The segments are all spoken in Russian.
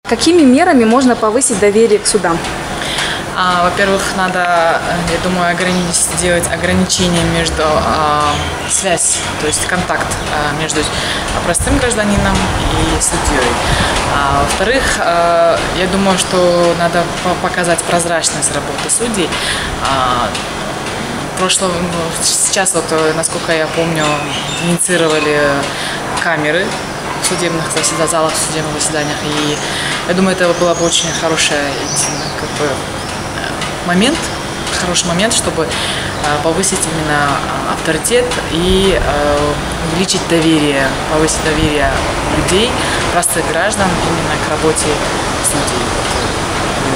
Какими мерами можно повысить доверие к судам? Во-первых, надо, я думаю, сделать ограничение между связь, то есть контакт между простым гражданином и судьей. Во-вторых, я думаю, что надо показать прозрачность работы судей. Сейчас, насколько я помню, инициировали камеры в судебных залах, в судебных заседаниях, и я думаю, это было бы очень хороший момент, чтобы повысить именно авторитет и увеличить доверие, повысить доверие людей, простых граждан именно к работе судей.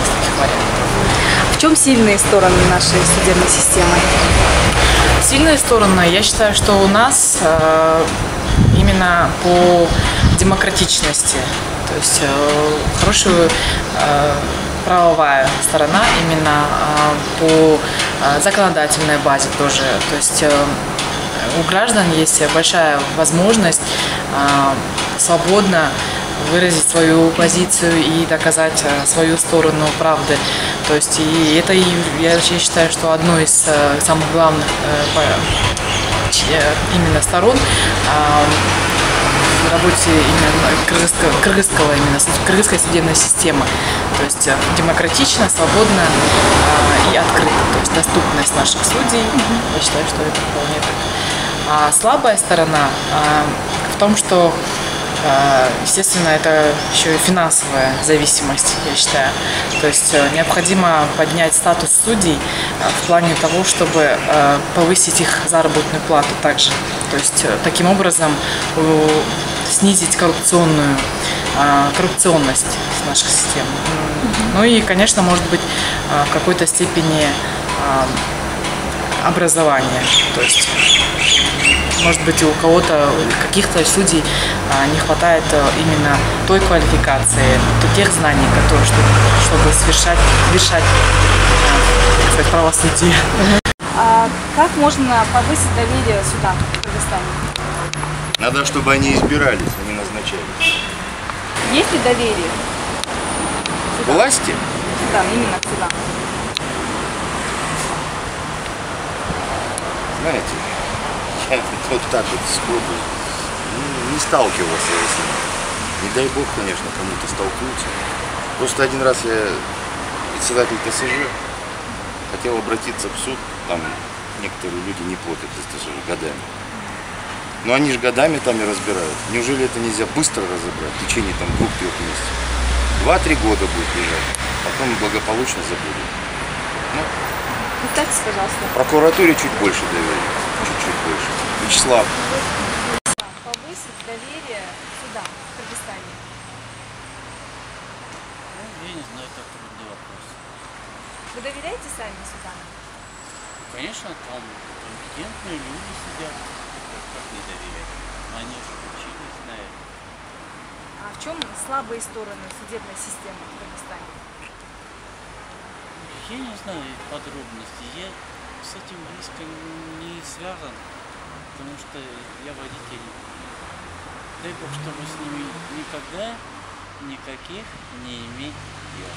Из таких вариантов. В чем сильные стороны нашей судебной системы? Сильные стороны, я считаю, что у нас именно по демократичности, то есть хорошая правовая сторона именно по законодательной базе тоже. То есть у граждан есть большая возможность свободно выразить свою позицию и доказать свою сторону правды. То есть и это, я считаю, что одно из самых главных именно сторон в работе именно кыргызской судебной системы. То есть демократично, свободно и открыто. То есть доступность наших судей, я считаю, что это вполне так. А слабая сторона в том, что естественно, это еще и финансовая зависимость, я считаю. То есть необходимо поднять статус судей в плане того, чтобы повысить их заработную плату также. То есть таким образом снизить коррупционность нашей системы. Ну и, конечно, может быть, в какой-то степени образование. То есть может быть, у кого-то, у каких-то судей не хватает именно той квалификации, тех знаний, которые, чтобы совершать правосудие. Как можно повысить доверие судам в Кыргызстане? Надо, чтобы они избирались, а не назначались. Есть ли доверие? Власти? Да, именно к судам. Знаете, я вот так вот сходу не сталкивался с ним. Не дай бог, конечно, кому-то столкнуться. Просто один раз я, председатель ТСЖ, хотел обратиться в суд, там некоторые люди не платят из ТСЖ годами. Но они же годами там и разбирают. Неужели это нельзя быстро разобрать, в течение там 2-3 месяцев? 2-3 года будет лежать, потом благополучно забудут. Ну, представьтесь, пожалуйста. Прокуратуре чуть больше доверия, чуть-чуть больше. Вячеслав. Повысить доверие судам в Кыргызстане. Я не знаю, это трудный вопрос. Вы доверяете сами судам? Конечно, там компетентные люди сидят, как не доверять. Они же учились, знают. А в чем слабые стороны судебной системы в Кыргызстане? Я не знаю подробностей. Я с этим близко не связан, потому что я водитель. Дай бог, чтобы с ними никогда никаких не иметь дел.